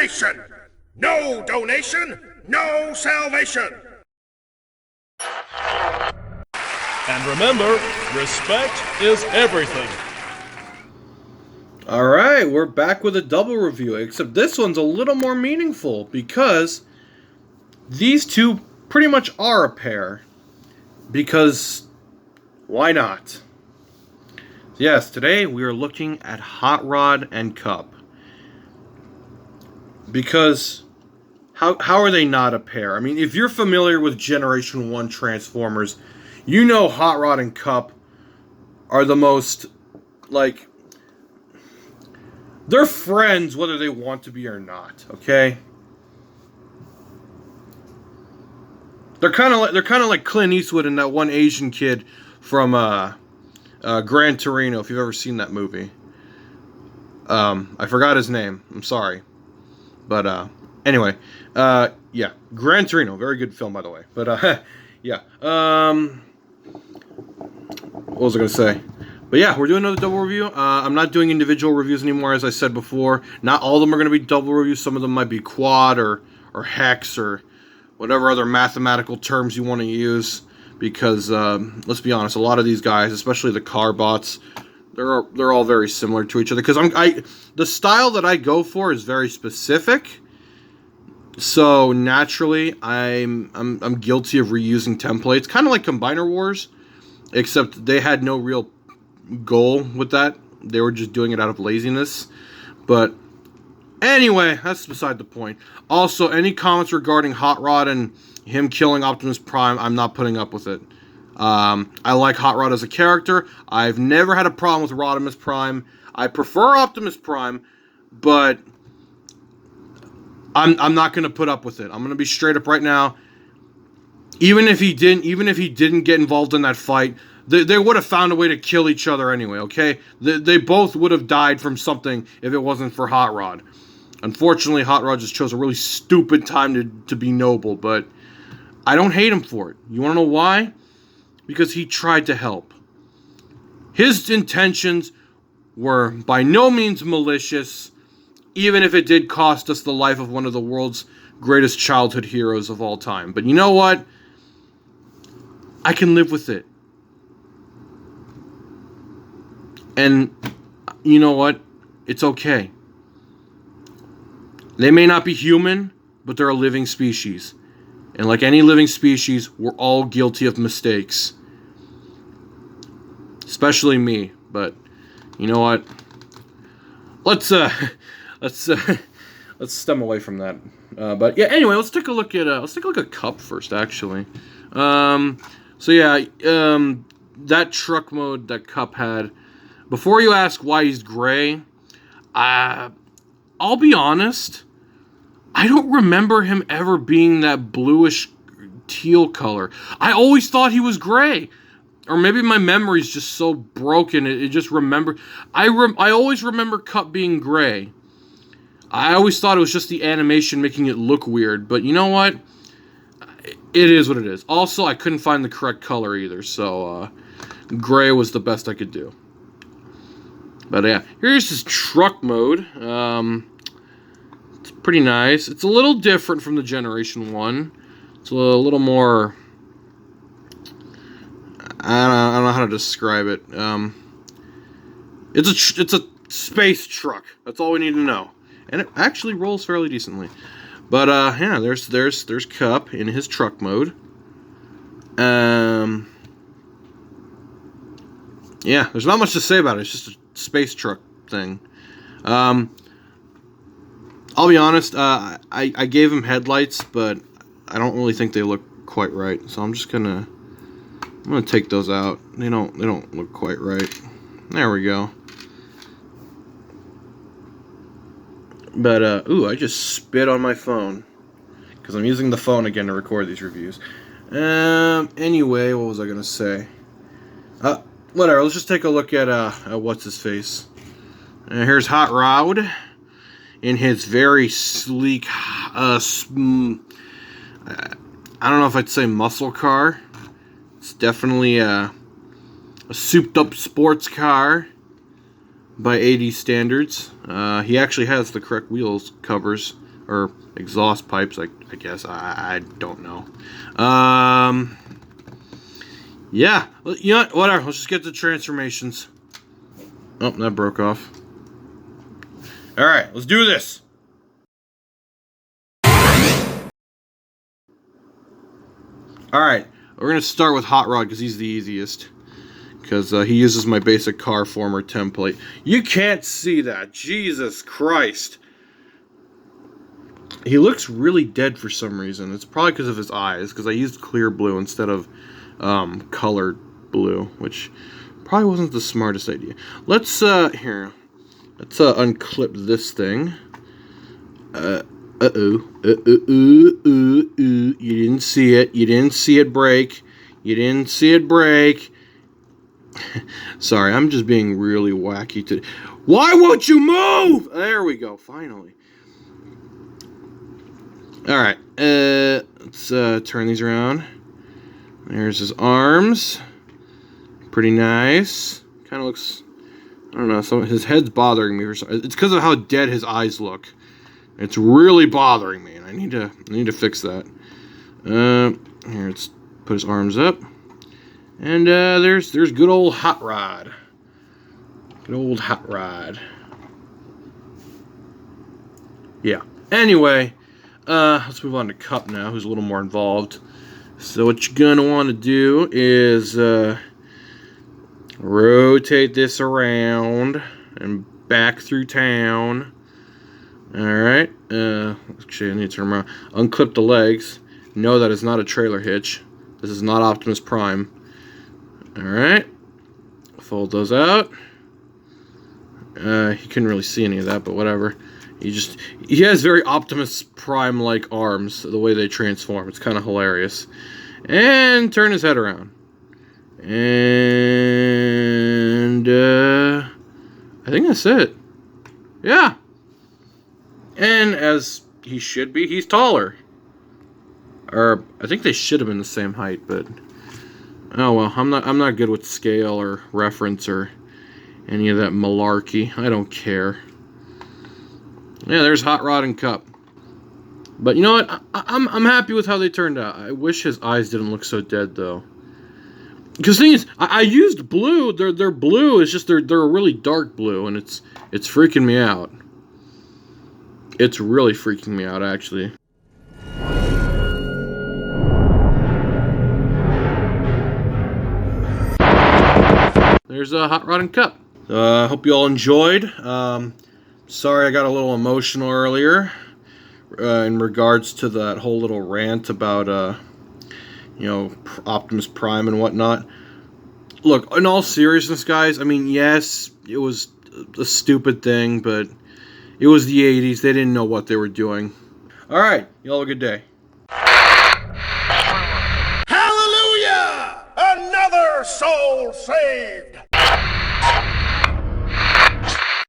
nation! No donation, no salvation! And remember, respect is everything. Alright, we're back with a double review, except this one's a little more meaningful because these two pretty much are a pair. Because why not? Yes, today we are looking at Hotrod and Kup. Because how are they not a pair? I mean, if you're familiar with Generation 1 Transformers, you know Hotrod and Kup are the most, like, they're friends whether they want to be or not, okay? They're kind of like Clint Eastwood and that one Asian kid from Gran Torino, if you've ever seen that movie. I forgot his name. I'm sorry. But anyway, yeah, Gran Torino, very good film, by the way. But yeah, what was I gonna say? But yeah, we're doing another double review. I'm not doing individual reviews anymore, as I said before. Not all of them are gonna be double reviews. Some of them might be quad or hex or whatever other mathematical terms you want to use. Because let's be honest, a lot of these guys, especially the car bots, they're all very similar to each other. Because the style that I go for is very specific. So naturally, I'm guilty of reusing templates, kind of like Combiner Wars, except they had no real goal with that. They were just doing it out of laziness. But anyway, that's beside the point. Also, any comments regarding Hotrod and him killing Optimus Prime, I'm not putting up with it. I like Hotrod as a character. I've never had a problem with Rodimus Prime. I prefer Optimus Prime, but I'm not going to put up with it. I'm going to be straight up right now. Even if he didn't get involved in that fight, they would have found a way to kill each other anyway, okay? They both would have died from something if it wasn't for Hotrod. Unfortunately, Hotrod just chose a really stupid time to be noble, but I don't hate him for it. You want to know why? Because he tried to help. His intentions were by no means malicious, even if it did cost us the life of one of the world's greatest childhood heroes of all time. But you know what? I can live with it. And you know what? It's okay. They may not be human, but they're a living species. And like any living species, we're all guilty of mistakes. Especially me, but you know what? Let's stem away from that. But yeah, anyway, let's take a look at Kup first, actually. So yeah, that truck mode that Kup had. Before you ask why he's gray, I'll be honest. I don't remember him ever being that bluish teal color. I always thought he was gray. Or maybe my memory's just so broken, it just remember. I always remember Kup being gray. I always thought it was just the animation making it look weird. But you know what? It is what it is. Also, I couldn't find the correct color either. So, gray was the best I could do. But yeah, here's his truck mode. It's pretty nice. It's a little different from the Generation 1. It's a little more... I don't know how to describe it. It's a space truck. That's all we need to know. And it actually rolls fairly decently. But yeah, there's Kup in his truck mode. Yeah, there's not much to say about it. It's just a space truck thing. I'll be honest, I gave him headlights, but I don't really think they look quite right. So I'm gonna take those out. They don't look quite right. There we go. But ooh, I just spit on my phone because I'm using the phone again to record these reviews. Anyway, what was I gonna say? Whatever. Let's just take a look at what's his face. Here's Hotrod in his very sleek, I don't know if I'd say muscle car. It's definitely a souped-up sports car by 80 standards. He actually has the correct wheels covers or exhaust pipes, I guess. I don't know. Yeah, you know what? Whatever. Let's just get the transformations. Oh, that broke off. All right, let's do this. All right, we're gonna start with Hot Rod because he's the easiest. Because he uses my basic car former template. You can't see that. Jesus Christ. He looks really dead for some reason. It's probably because of his eyes. Because I used clear blue instead of colored blue. Which probably wasn't the smartest idea. Let's, here. Let's unclip this thing. You didn't see it. You didn't see it break. You didn't see it break. Sorry, I'm just being really wacky today. Why won't you move? There we go, finally. Alright, let's turn these around. There's his arms. Pretty nice. Kind of looks, I don't know, his head's bothering me. It's because of how dead his eyes look. It's really bothering me, and I need to fix that. Here, let's put his arms up. And there's good old Hot Rod. Good old Hot Rod. Yeah. Anyway, let's move on to Kup now, who's a little more involved. So what you're gonna want to do is rotate this around and back through town. All right. Actually, I need to turn around. Unclip the legs. No, that is not a trailer hitch. This is not Optimus Prime. Alright, fold those out. He couldn't really see any of that, but whatever. He has very Optimus Prime-like arms, the way they transform. It's kind of hilarious. And turn his head around. And, I think that's it. Yeah. And as he should be, he's taller. Or, I think they should have been the same height, but... Oh well, I'm not good with scale or reference or any of that malarkey. I don't care. Yeah, there's Hot Rod and Kup. But you know what? I'm happy with how they turned out. I wish his eyes didn't look so dead though. Because the thing is, I used blue. They're blue. It's just they're a really dark blue, and it's freaking me out. It's really freaking me out actually. There's a Hot Rod and Kup. Hope you all enjoyed. Sorry I got a little emotional earlier in regards to that whole little rant about, you know, Optimus Prime and whatnot. Look, in all seriousness, guys, I mean, yes, it was a stupid thing, but it was the 80s. They didn't know what they were doing. All right, y'all have a good day. Hallelujah! Another soul saved!